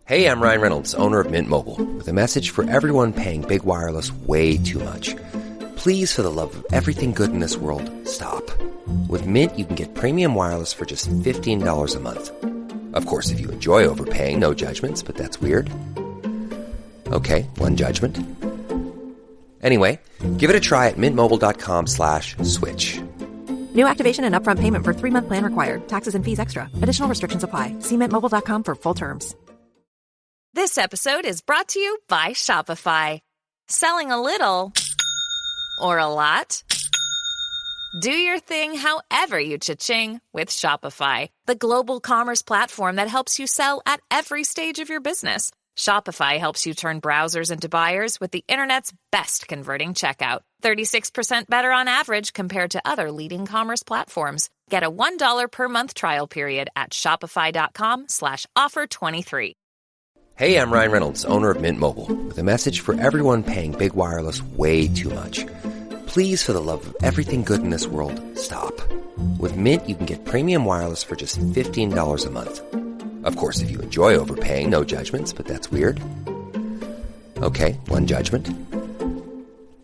Hey, I'm Ryan Reynolds, owner of Mint Mobile, with a message for everyone paying big wireless way too much. Please, for the love of everything good in this world, stop. With Mint, you can get premium wireless for just $15 a month. Of course, if you enjoy overpaying, no judgments, but that's weird. Okay, one judgment. Anyway, give it a try at mintmobile.com/switch. New activation and upfront payment for 3-month plan required. Taxes and fees extra. Additional restrictions apply. See mintmobile.com for full terms. This episode is brought to you by Shopify. Selling a little or a lot? Do your thing however you cha-ching with Shopify, the global commerce platform that helps you sell at every stage of your business. Shopify helps you turn browsers into buyers with the internet's best converting checkout. 36% better on average compared to other leading commerce platforms. Get a $1 per month trial period at shopify.com/offer23. Hey, I'm Ryan Reynolds, owner of Mint Mobile, with a message for everyone paying big wireless way too much. Please, for the love of everything good in this world, stop. With Mint, you can get premium wireless for just $15 a month. Of course, if you enjoy overpaying, no judgments, but that's weird. Okay, one judgment.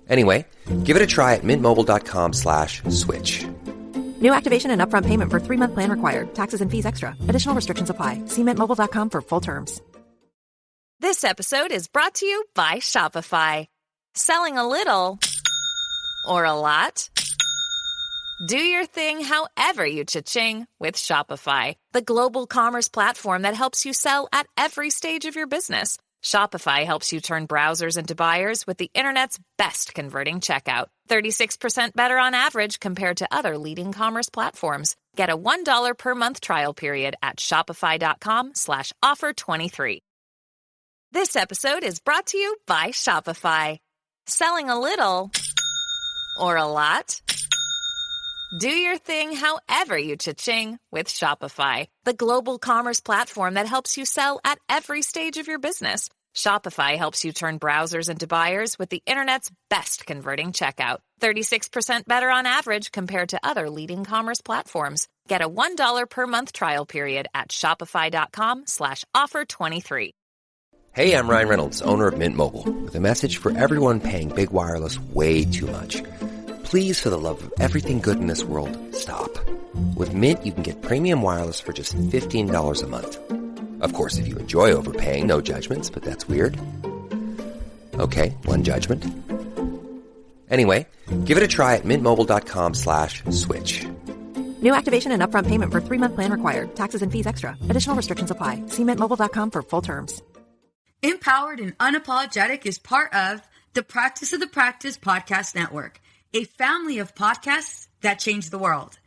Anyway, give it a try at mintmobile.com/switch. New activation and upfront payment for 3-month plan required. Taxes and fees extra. Additional restrictions apply. See mintmobile.com for full terms. This episode is brought to you by Shopify. Selling a little or a lot? Do your thing however you cha-ching with Shopify, the global commerce platform that helps you sell at every stage of your business. Shopify helps you turn browsers into buyers with the internet's best converting checkout. 36% better on average compared to other leading commerce platforms. Get a $1 per month trial period at shopify.com/offer23. This episode is brought to you by Shopify. Selling a little or a lot? Do your thing however you cha-ching with Shopify, the global commerce platform that helps you sell at every stage of your business. Shopify helps you turn browsers into buyers with the internet's best converting checkout. 36% better on average compared to other leading commerce platforms. Get a $1 per month trial period at shopify.com/offer23. Hey, I'm Ryan Reynolds, owner of Mint Mobile, with a message for everyone paying big wireless way too much. Please, for the love of everything good in this world, stop. With Mint, you can get premium wireless for just $15 a month. Of course, if you enjoy overpaying, no judgments, but that's weird. Okay, one judgment. Anyway, give it a try at mintmobile.com/switch. New activation and upfront payment for 3-month plan required. Taxes and fees extra. Additional restrictions apply. See mintmobile.com for full terms. Empowered and Unapologetic is part of the Practice of the Practice Podcast Network, a family of podcasts that change the world.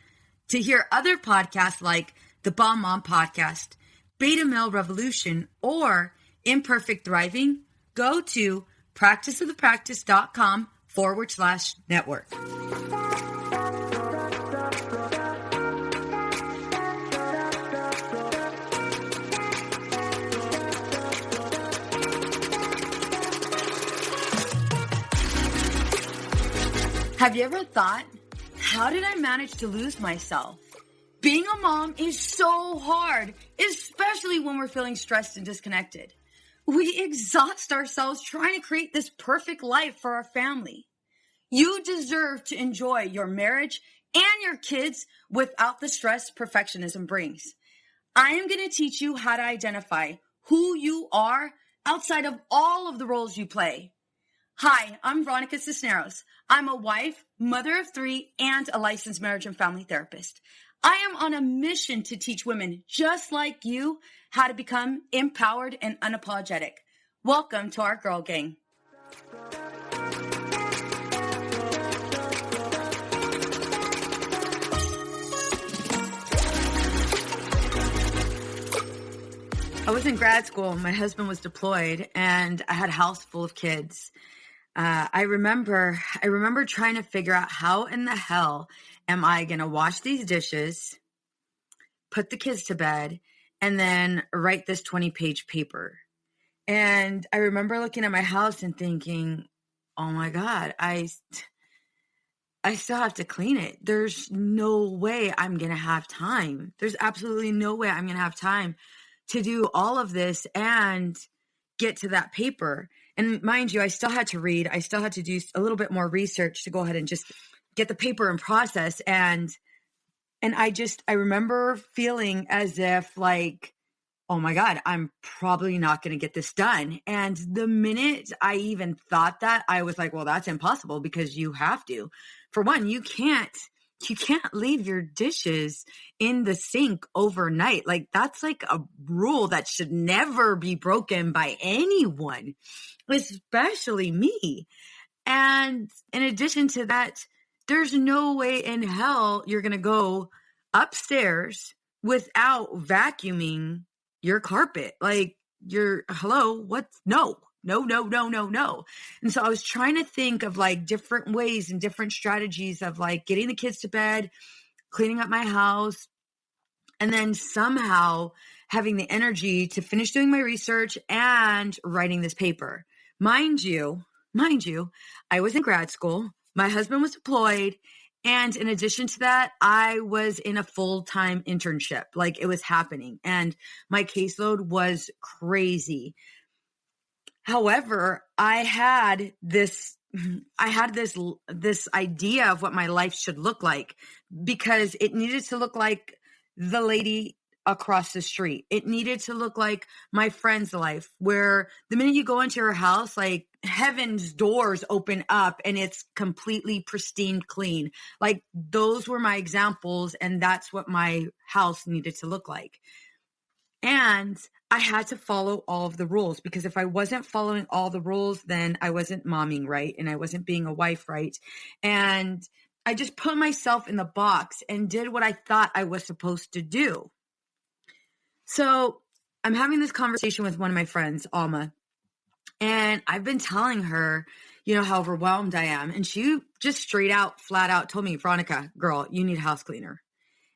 To hear other podcasts like the Bomb Mom Podcast, Beta Male Revolution, or Imperfect Thriving, go to practiceofthepractice.com/network. Have you ever thought, how did I manage to lose myself? Being a mom is so hard, especially when we're feeling stressed and disconnected. We exhaust ourselves trying to create this perfect life for our family. You deserve to enjoy your marriage and your kids without the stress perfectionism brings. I am going to teach you how to identify who you are outside of all of the roles you play. Hi, I'm Veronica Cisneros. I'm a wife, mother of 3, and a licensed marriage and family therapist. I am on a mission to teach women just like you how to become empowered and unapologetic. Welcome to our Girl Gang. I was in grad school. My husband was deployed, and I had a house full of kids. I remember trying to figure out how in the hell am I going to wash these dishes, put the kids to bed, and then write this 20-page paper. And I remember looking at my house and thinking, oh my God, I still have to clean it. There's no way I'm going to have time. There's absolutely no way I'm going to have time to do all of this and get to that paper. And mind you, I still had to read. I still had to do a little bit more research to go ahead and just get the paper in process. And I remember feeling as if like, oh my God, I'm probably not going to get this done. And the minute I even thought that, I was like, well, that's impossible because you have to. For one, you can't leave your dishes in the sink overnight. Like that's like a rule that should never be broken by anyone, especially me. And in addition to that, there's no way in hell you're going to go upstairs without vacuuming your carpet. Like no. And so I was trying to think of like different ways and different strategies of like getting the kids to bed, cleaning up my house, and then somehow having the energy to finish doing my research and writing this paper. Mind you, I was in grad school. My husband was deployed. And in addition to that, I was in a full-time internship. Like it was happening. And my caseload was crazy. However, I had this idea of what my life should look like because it needed to look like the lady across the street. It needed to look like my friend's life, where the minute you go into her house, like heaven's doors open up and it's completely pristine clean. Like those were my examples, and that's what my house needed to look like. And I had to follow all of the rules, because if I wasn't following all the rules, then I wasn't momming right and I wasn't being a wife right. And I just put myself in the box and did what I thought I was supposed to do. So I'm having this conversation with one of my friends, Alma, and I've been telling her, how overwhelmed I am. And she just flat out told me, Veronica, girl, you need a house cleaner.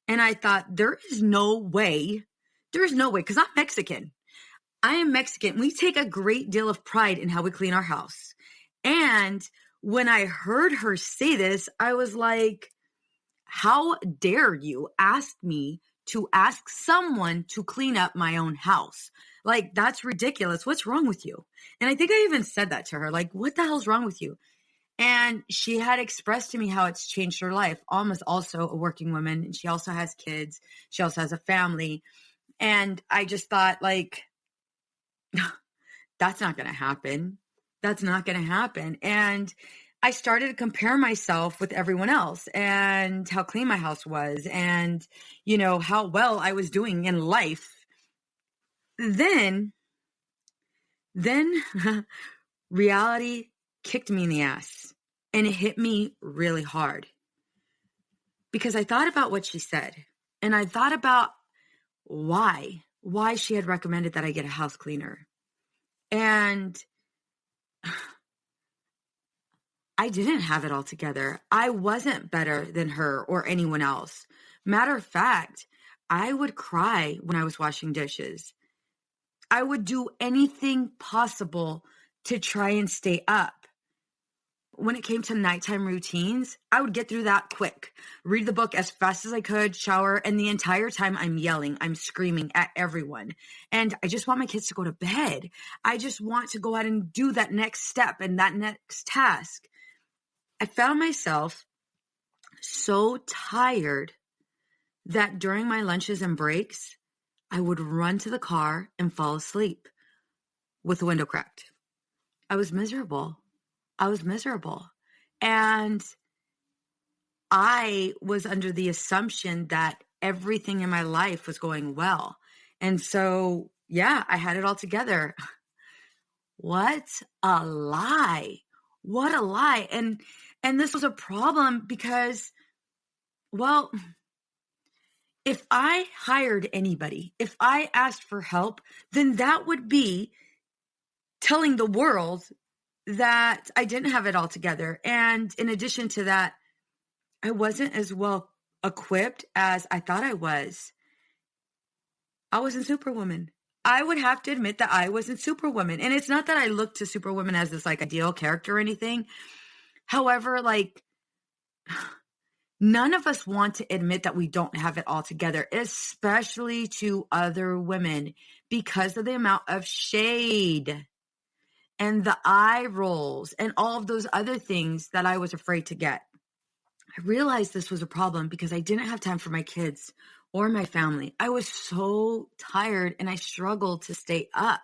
And I thought, there is no way, because I'm Mexican. I am Mexican. We take a great deal of pride in how we clean our house. And when I heard her say this, I was like, how dare you ask me to ask someone to clean up my own house? Like, that's ridiculous. What's wrong with you? And I think I even said that to her, like, what the hell's wrong with you? And she had expressed to me how it's changed her life. Alma's also a working woman, and she also has kids. She also has a family. And I just thought, like, that's not going to happen. That's not going to happen. And I started to compare myself with everyone else and how clean my house was and, how well I was doing in life. Then reality kicked me in the ass, and it hit me really hard, because I thought about what she said, and I thought about why she had recommended that I get a house cleaner. And I didn't have it all together. I wasn't better than her or anyone else. Matter of fact, I would cry when I was washing dishes. I would do anything possible to try and stay up. When it came to nighttime routines, I would get through that quick, read the book as fast as I could, shower, and the entire time I'm yelling, I'm screaming at everyone. And I just want my kids to go to bed. I just want to go out and do that next step and that next task. I found myself so tired that during my lunches and breaks, I would run to the car and fall asleep with the window cracked. I was miserable. And I was under the assumption that everything in my life was going well. And so, yeah, I had it all together. What a lie. What a lie. And this was a problem because, well, if I hired anybody, if I asked for help, then that would be telling the world that I didn't have it all together. And in addition to that, I wasn't as well equipped as I thought I was. I wasn't Superwoman. I would have to admit that I wasn't Superwoman. And it's not that I look to Superwoman as this like ideal character or anything. However, like, none of us want to admit that we don't have it all together, especially to other women, because of the amount of shade and the eye rolls and all of those other things that I was afraid to get. I realized this was a problem because I didn't have time for my kids or my family. I was so tired and I struggled to stay up.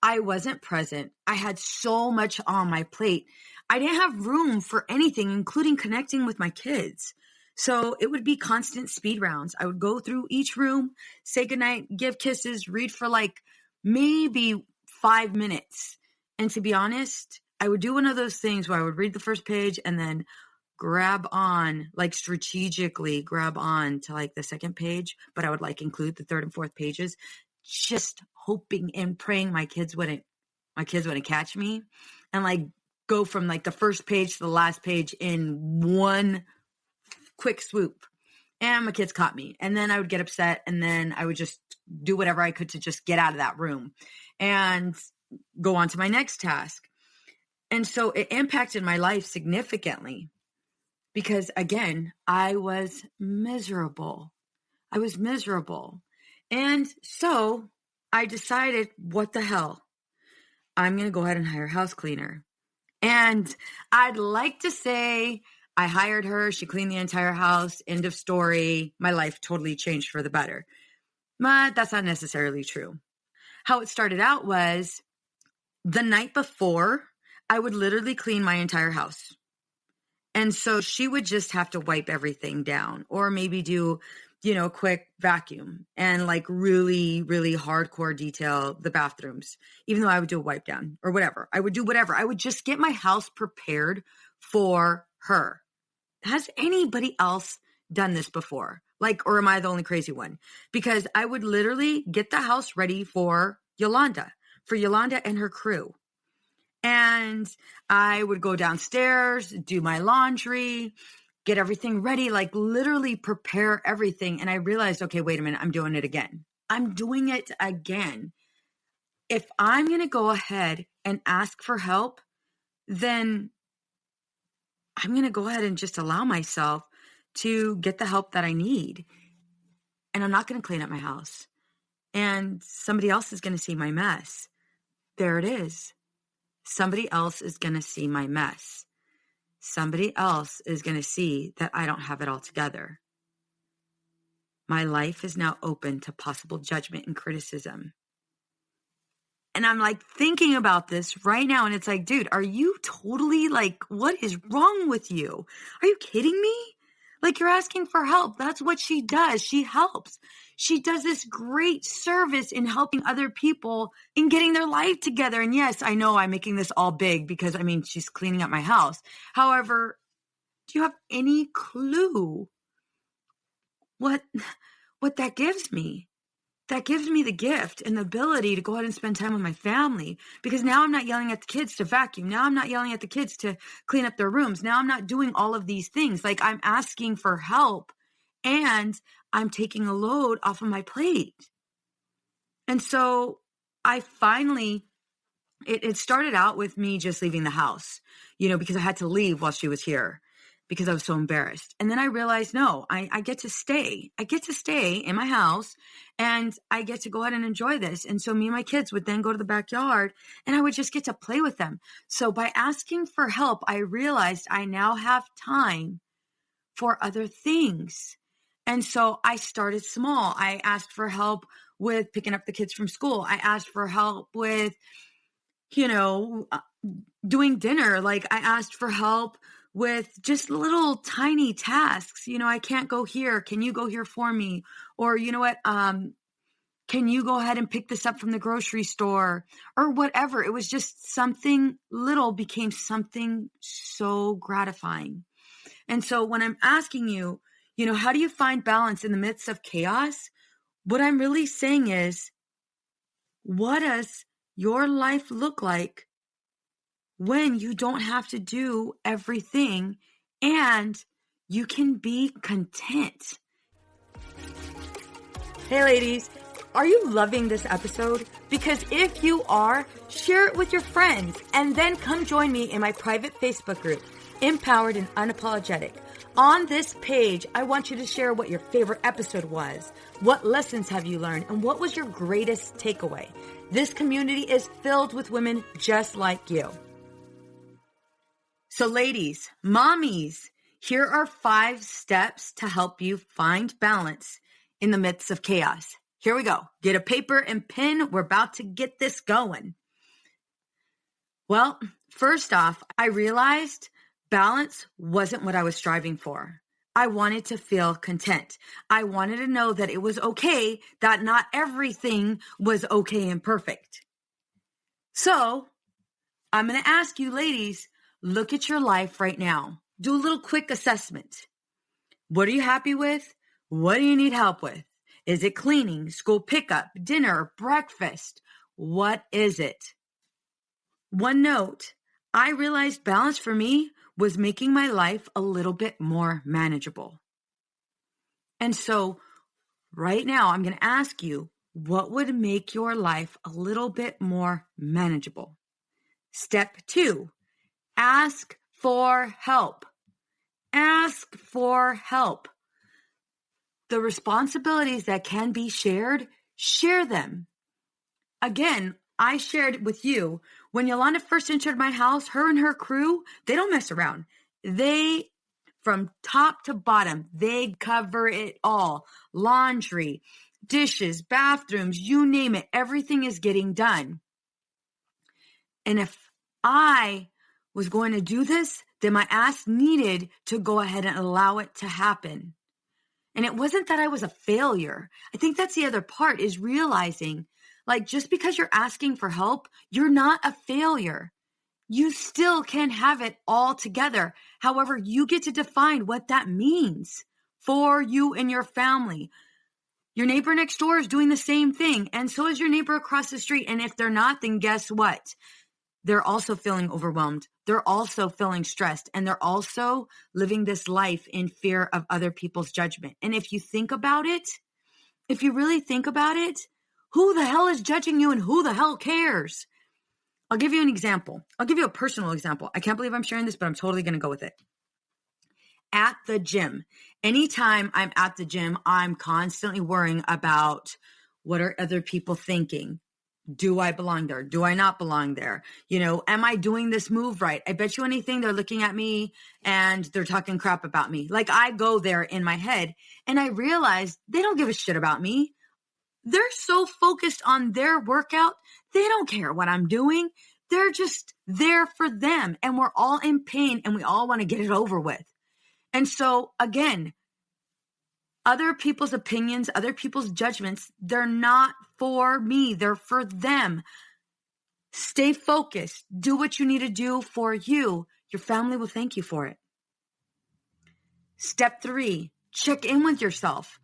I wasn't present. I had so much on my plate. I didn't have room for anything, including connecting with my kids. So it would be constant speed rounds. I would go through each room, say goodnight, give kisses, read for like maybe 5 minutes. And to be honest, I would do one of those things where I would read the first page and then grab on, like strategically grab on to like the second page, but I would like include the third and fourth pages, just hoping and praying my kids wouldn't catch me, and like go from like the first page to the last page in one quick swoop. And my kids caught me. And then I would get upset, and then I would just do whatever I could to just get out of that room and go on to my next task. And so it impacted my life significantly because, again, I was miserable. And so I decided, what the hell? I'm going to go ahead and hire a house cleaner. And I'd like to say I hired her. She cleaned the entire house. End of story. My life totally changed for the better. But that's not necessarily true. How it started out was the night before, I would literally clean my entire house. And so she would just have to wipe everything down, or maybe do, a quick vacuum and like really, really hardcore detail the bathrooms, even though I would do a wipe down or whatever. I would do whatever. I would just get my house prepared for her. Has anybody else done this before? Like, or am I the only crazy one? Because I would literally get the house ready for Yolanda and her crew. And I would go downstairs, do my laundry, get everything ready, like literally prepare everything. And I realized, okay, wait a minute, I'm doing it again. If I'm going to go ahead and ask for help, then I'm going to go ahead and just allow myself to get the help that I need. And I'm not going to clean up my house. And somebody else is going to see my mess. There it is. Somebody else is going to see my mess. Somebody else is going to see that I don't have it all together. My life is now open to possible judgment and criticism. And I'm like thinking about this right now. And it's like, dude, are you totally like, what is wrong with you? Are you kidding me? Like, you're asking for help. That's what she does. She helps. She does this great service in helping other people in getting their life together. And yes, I know I'm making this all big because, she's cleaning up my house. However, do you have any clue what that gives me? That gives me the gift and the ability to go ahead and spend time with my family, because now I'm not yelling at the kids to vacuum. Now I'm not yelling at the kids to clean up their rooms. Now I'm not doing all of these things. Like, I'm asking for help and I'm taking a load off of my plate. And so I finally, it started out with me just leaving the house, because I had to leave while she was here, because I was so embarrassed. And then I realized, no, I get to stay. I get to stay in my house and I get to go ahead and enjoy this. And so me and my kids would then go to the backyard and I would just get to play with them. So by asking for help, I realized I now have time for other things. And so I started small. I asked for help with picking up the kids from school. I asked for help with, doing dinner. Like, I asked for help with just little tiny tasks. I can't go here. Can you go here for me? Or, can you go ahead and pick this up from the grocery store or whatever? It was just something little became something so gratifying. And so when I'm asking you, how do you find balance in the midst of chaos? What I'm really saying is, what does your life look like when you don't have to do everything and you can be content? Hey ladies, are you loving this episode? Because if you are, share it with your friends and then come join me in my private Facebook group, Empowered and Unapologetic. On this page, I want you to share what your favorite episode was, what lessons have you learned, and what was your greatest takeaway. This community is filled with women just like you. So ladies, mommies, here are 5 steps to help you find balance in the midst of chaos. Here we go. Get a paper and pen. We're about to get this going. Well, first off, I realized balance wasn't what I was striving for. I wanted to feel content. I wanted to know that it was okay, that not everything was okay and perfect. So I'm going to ask you, ladies, look at your life right now. Do a little quick assessment. What are you happy with? What do you need help with? Is it cleaning, school pickup, dinner, breakfast? What is it? One note, I realized balance for me was making my life a little bit more manageable. And so right now I'm going to ask you, what would make your life a little bit more manageable? Step 2, ask for help. Ask for help. The responsibilities that can be shared, share them. Again, I shared with you, when Yolanda first entered my house, her and her crew, they don't mess around. They, from top to bottom, they cover it all. Laundry, dishes, bathrooms, you name it, everything is getting done. And if I was going to do this, then my ass needed to go ahead and allow it to happen. And it wasn't that I was a failure. I think that's the other part, is realizing, like, just because you're asking for help, you're not a failure. You still can have it all together. However, you get to define what that means for you and your family. Your neighbor next door is doing the same thing, and so is your neighbor across the street. And if they're not, then guess what? They're also feeling overwhelmed. They're also feeling stressed, and they're also living this life in fear of other people's judgment. And if you think about it, if you really think about it, who the hell is judging you and who the hell cares? I'll give you an example. I'll give you a personal example. I can't believe I'm sharing this, but I'm totally going to go with it. At the gym, anytime I'm at the gym, I'm constantly worrying about, what are other people thinking? Do I belong there? Do I not belong there? You know, am I doing this move right? I bet you anything they're looking at me and they're talking crap about me. Like, I go there in my head and I realize they don't give a shit about me. They're so focused on their workout, they don't care what I'm doing. They're just there for them. And we're all in pain and we all want to get it over with. And so again, other people's opinions, other people's judgments, they're not for me. They're for them. Stay focused. Do what you need to do for you. Your family will thank you for it. Step 3, check in with yourself.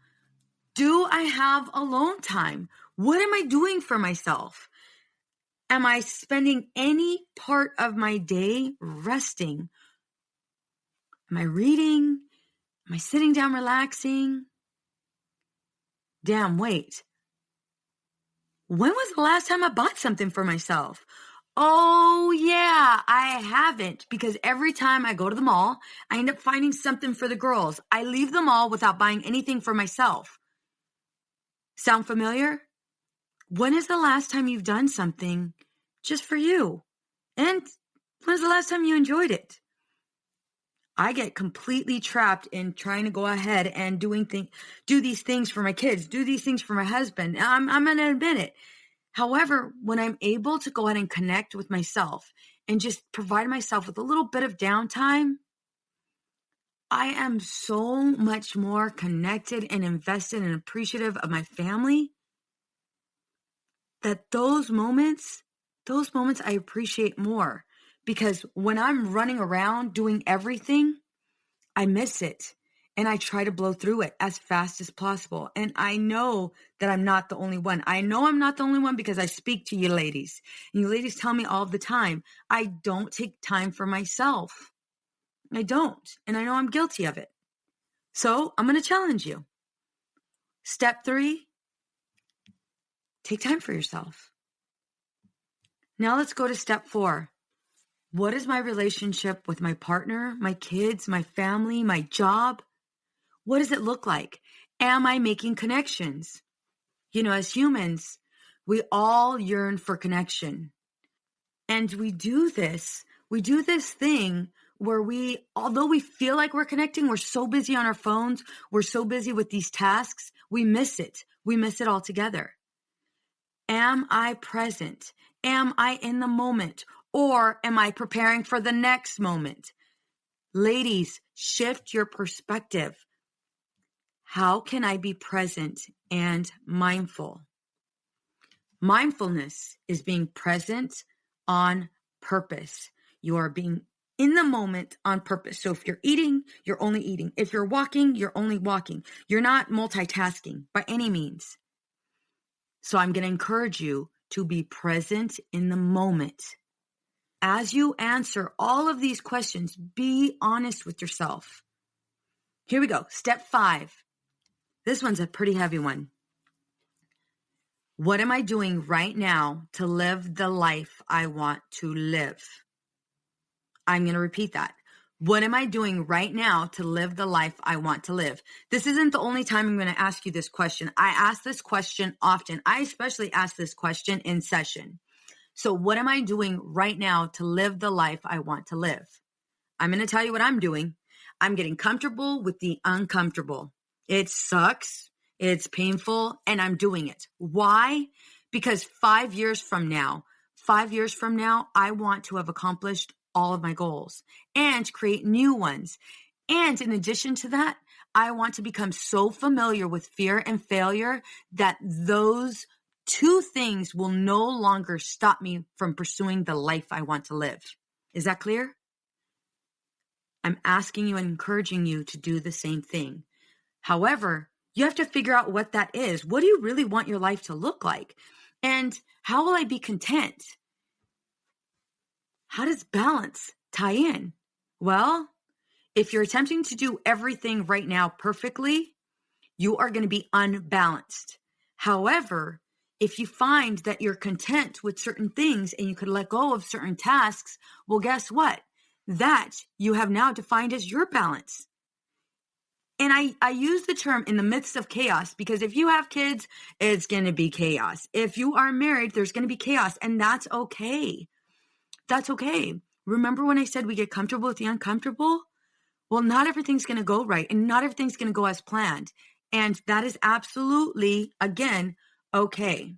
Do I have alone time? What am I doing for myself? Am I spending any part of my day resting? Am I reading? Am I sitting down relaxing? Damn, wait. When was the last time I bought something for myself? Oh, yeah, I haven't, because every time I go to the mall, I end up finding something for the girls. I leave the mall without buying anything for myself. Sound familiar? When is the last time you've done something just for you? And when's the last time you enjoyed it? I get completely trapped in trying to go ahead and do these things for my kids, do these things for my husband. I'm going to admit it. However, when I'm able to go ahead and connect with myself and just provide myself with a little bit of downtime, I am so much more connected and invested and appreciative of my family, that those moments I appreciate more, because when I'm running around doing everything, I miss it and I try to blow through it as fast as possible. And I know that I'm not the only one. I know I'm not the only one because I speak to you ladies, and you ladies tell me all the time, I don't take time for myself. I don't. And I know I'm guilty of it. So I'm going to challenge you. Step 3, take time for yourself. Now let's go to step 4. What is my relationship with my partner, my kids, my family, my job? What does it look like? Am I making connections? As humans, we all yearn for connection. And we do this thing where although we feel like we're connecting, we're so busy on our phones, we're so busy with these tasks, we miss it. We miss it altogether. Am I present? Am I in the moment? Or am I preparing for the next moment? Ladies, shift your perspective. How can I be present and mindful? Mindfulness is being present on purpose. You are being in the moment on purpose. So if you're eating, you're only eating. If you're walking, you're only walking. You're not multitasking by any means. So I'm going to encourage you to be present in the moment. As you answer all of these questions, be honest with yourself. Here we go. Step 5. This one's a pretty heavy one. What am I doing right now to live the life I want to live? I'm going to repeat that. What am I doing right now to live the life I want to live? This isn't the only time I'm going to ask you this question. I ask this question often. I especially ask this question in session. So what am I doing right now to live the life I want to live? I'm going to tell you what I'm doing. I'm getting comfortable with the uncomfortable. It sucks. It's painful, and I'm doing it. Why? Because 5 years from now, I want to have accomplished all of my goals and create new ones. And in addition to that, I want to become so familiar with fear and failure that those two things will no longer stop me from pursuing the life I want to live. Is that clear? I'm asking you and encouraging you to do the same thing. However, you have to figure out what that is. What do you really want your life to look like? And how will I be content? How does balance tie in? Well, if you're attempting to do everything right now perfectly, you are going to be unbalanced. However, if you find that you're content with certain things and you could let go of certain tasks, well, guess what? That you have now defined as your balance. And I use the term in the midst of chaos because if you have kids, it's going to be chaos. If you are married, there's going to be chaos, and that's okay. That's okay. Remember when I said we get comfortable with the uncomfortable? Well, not everything's going to go right, and not everything's going to go as planned. And that is absolutely, again, okay.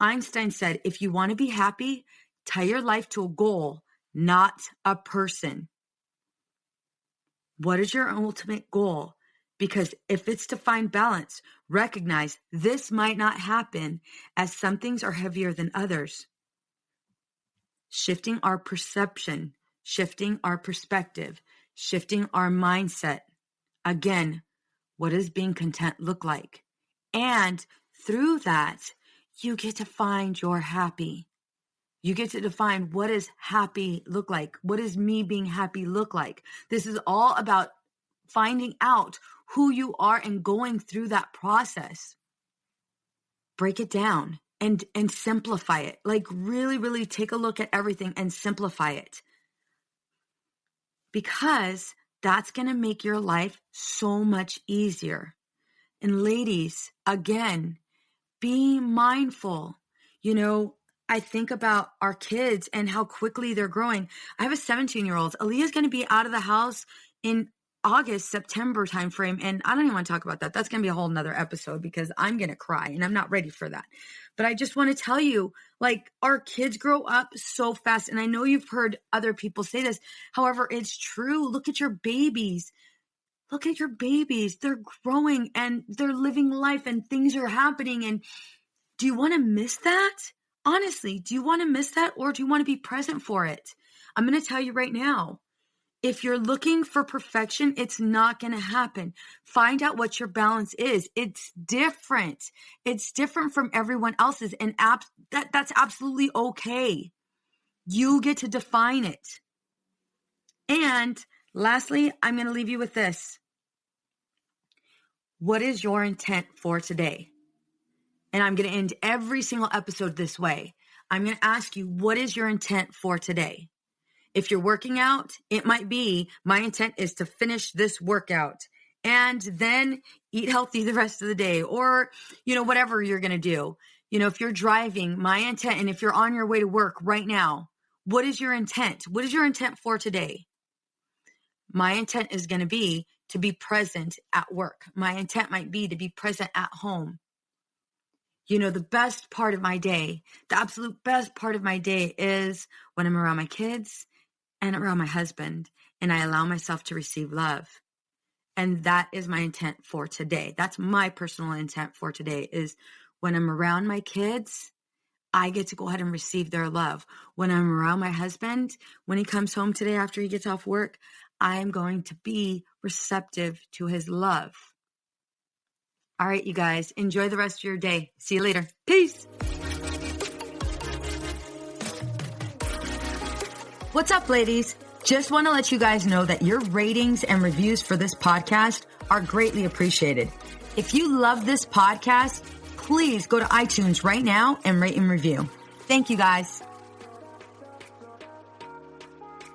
Einstein said, if you want to be happy, tie your life to a goal, not a person. What is your ultimate goal? Because if it's to find balance, recognize this might not happen as some things are heavier than others. Shifting our perception, shifting our perspective, shifting our mindset. Again, what does being content look like? And through that, you get to find your happy. You get to define what does happy look like? What does me being happy look like? This is all about finding out who you are and going through that process. Break it down and simplify it. Like really, really take a look at everything and simplify it. Because that's going to make your life so much easier. And ladies, again, be mindful. I think about our kids and how quickly they're growing. I have a 17-year-old. Aaliyah's going to be out of the house in August, September timeframe. And I don't even want to talk about that. That's going to be a whole nother episode because I'm going to cry and I'm not ready for that. But I just want to tell you, like, our kids grow up so fast. And I know you've heard other people say this. However, it's true. Look at your babies. Look at your babies. They're growing and they're living life and things are happening. And do you want to miss that? Honestly, do you want to miss that or do you want to be present for it? I'm going to tell you right now. If you're looking for perfection, it's not going to happen. Find out what your balance is. It's different. It's different from everyone else's. And that's absolutely okay. You get to define it. And lastly, I'm going to leave you with this. What is your intent for today? And I'm going to end every single episode this way. I'm going to ask you, what is your intent for today? If you're working out, it might be my intent is to finish this workout and then eat healthy the rest of the day, or, whatever you're going to do. If you're driving, my intent, and if you're on your way to work right now, what is your intent? What is your intent for today? My intent is going to be to be present at work. My intent might be to be present at home. The best part of my day, the absolute best part of my day is when I'm around my kids and around my husband, and I allow myself to receive love. And that is my intent for today. That's my personal intent for today, is when I'm around my kids, I get to go ahead and receive their love. When I'm around my husband, when he comes home today after he gets off work, I am going to be receptive to his love. All right, you guys, enjoy the rest of your day. See you later. Peace. What's up, ladies? Just want to let you guys know that your ratings and reviews for this podcast are greatly appreciated. If you love this podcast, please go to iTunes right now and rate and review. Thank you, guys.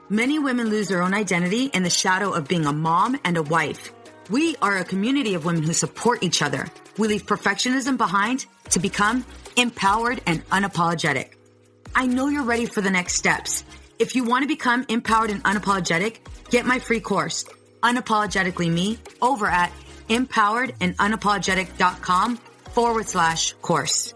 Many women lose their own identity in the shadow of being a mom and a wife. We are a community of women who support each other. We leave perfectionism behind to become empowered and unapologetic. I know you're ready for the next steps. If you want to become empowered and unapologetic, get my free course, Unapologetically Me, over at empoweredandunapologetic.com/course.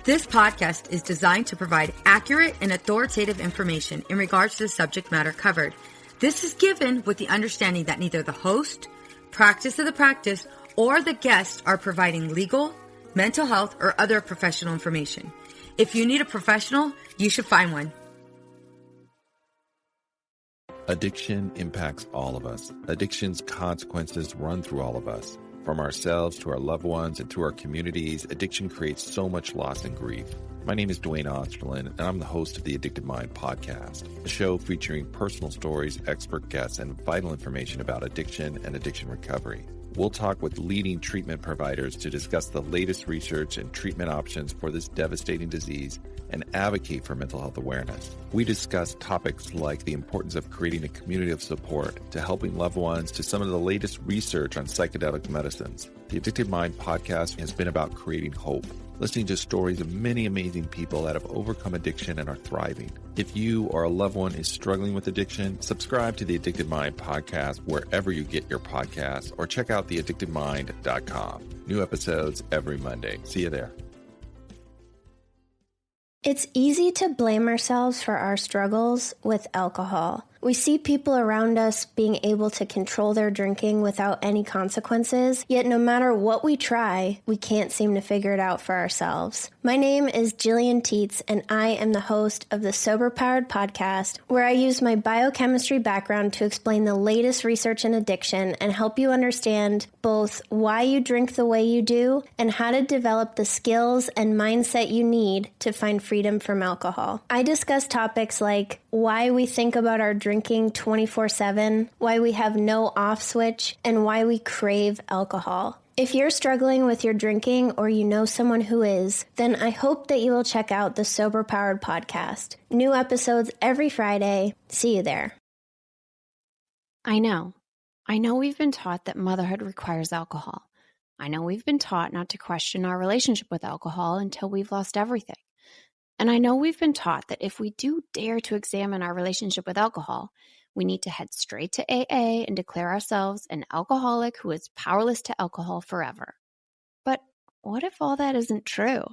This podcast is designed to provide accurate and authoritative information in regards to the subject matter covered. This is given with the understanding that neither the host, practice of the practice, or the guest are providing legal, mental health, or other professional information. If you need a professional, you should find one. Addiction impacts all of us. Addiction's consequences run through all of us. From ourselves to our loved ones and to our communities, addiction creates so much loss and grief. My name is Dwayne Osterlin, and I'm the host of the Addicted Mind podcast, a show featuring personal stories, expert guests, and vital information about addiction and addiction recovery. We'll talk with leading treatment providers to discuss the latest research and treatment options for this devastating disease and advocate for mental health awareness. We discuss topics like the importance of creating a community of support, to helping loved ones, to some of the latest research on psychedelic medicines. The Addicted Mind podcast has been about creating hope, listening to stories of many amazing people that have overcome addiction and are thriving. If you or a loved one is struggling with addiction, subscribe to the Addicted Mind podcast wherever you get your podcasts, or check out theaddictedmind.com. New episodes every Monday. See you there. It's easy to blame ourselves for our struggles with alcohol. We see people around us being able to control their drinking without any consequences, yet no matter what we try, we can't seem to figure it out for ourselves. My name is Jillian Teets, and I am the host of the Sober Powered podcast, where I use my biochemistry background to explain the latest research in addiction and help you understand both why you drink the way you do and how to develop the skills and mindset you need to find freedom from alcohol. I discuss topics like why we think about our drinking 24/7, why we have no off switch, and why we crave alcohol. If you're struggling with your drinking or you know someone who is, then I hope that you will check out the Sober Powered podcast. New episodes every Friday. See you there. I know we've been taught that motherhood requires alcohol. I know we've been taught not to question our relationship with alcohol until we've lost everything. And I know we've been taught that if we do dare to examine our relationship with alcohol, we need to head straight to AA and declare ourselves an alcoholic who is powerless to alcohol forever. But what if all that isn't true?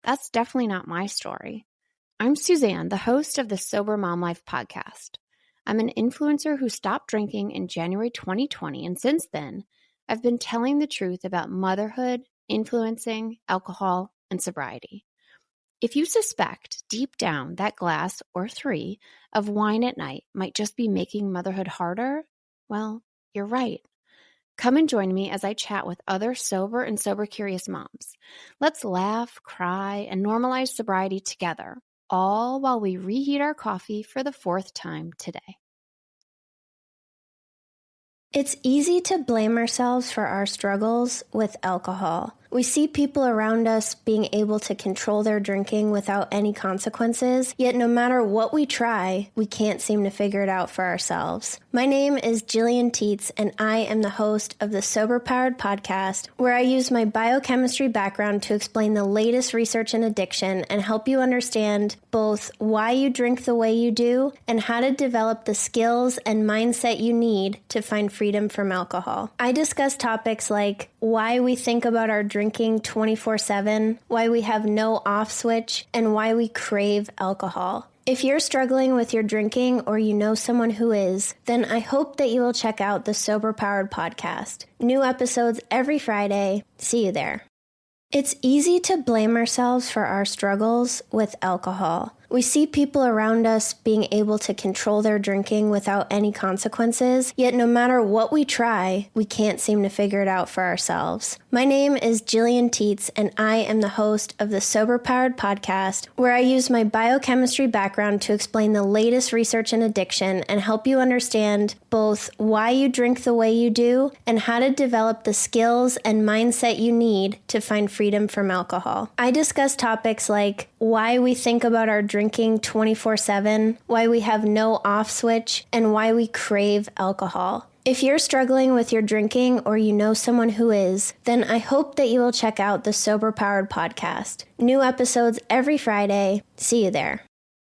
That's definitely not my story. I'm Suzanne, the host of the Sober Mom Life podcast. I'm an influencer who stopped drinking in January 2020, and since then, I've been telling the truth about motherhood, influencing, alcohol, and sobriety. If you suspect deep down that glass or 3 of wine at night might just be making motherhood harder, well, you're right. Come and join me as I chat with other sober and sober-curious moms. Let's laugh, cry, and normalize sobriety together, all while we reheat our coffee for the 4th time today. It's easy to blame ourselves for our struggles with alcohol. We see people around us being able to control their drinking without any consequences, yet no matter what we try, we can't seem to figure it out for ourselves. My name is Jillian Teets, and I am the host of the Sober Powered podcast, where I use my biochemistry background to explain the latest research in addiction and help you understand both why you drink the way you do and how to develop the skills and mindset you need to find freedom from alcohol. I discuss topics like why we think about our drinking 24/7, why we have no off switch, and why we crave alcohol. If you're struggling with your drinking or you know someone who is, then I hope that you will check out the Sober Powered podcast. New episodes every Friday. See you there. It's easy to blame ourselves for our struggles with alcohol. We see people around us being able to control their drinking without any consequences, yet no matter what we try, we can't seem to figure it out for ourselves. My name is Jillian Teets, and I am the host of the Sober Powered podcast, where I use my biochemistry background to explain the latest research in addiction and help you understand both why you drink the way you do and how to develop the skills and mindset you need to find freedom from alcohol. I discuss topics like why we think about our drinking 24/7, why we have no off switch, and why we crave alcohol. If you're struggling with your drinking or you know someone who is, then I hope that you will check out the Sober Powered podcast. New episodes every Friday. See you there.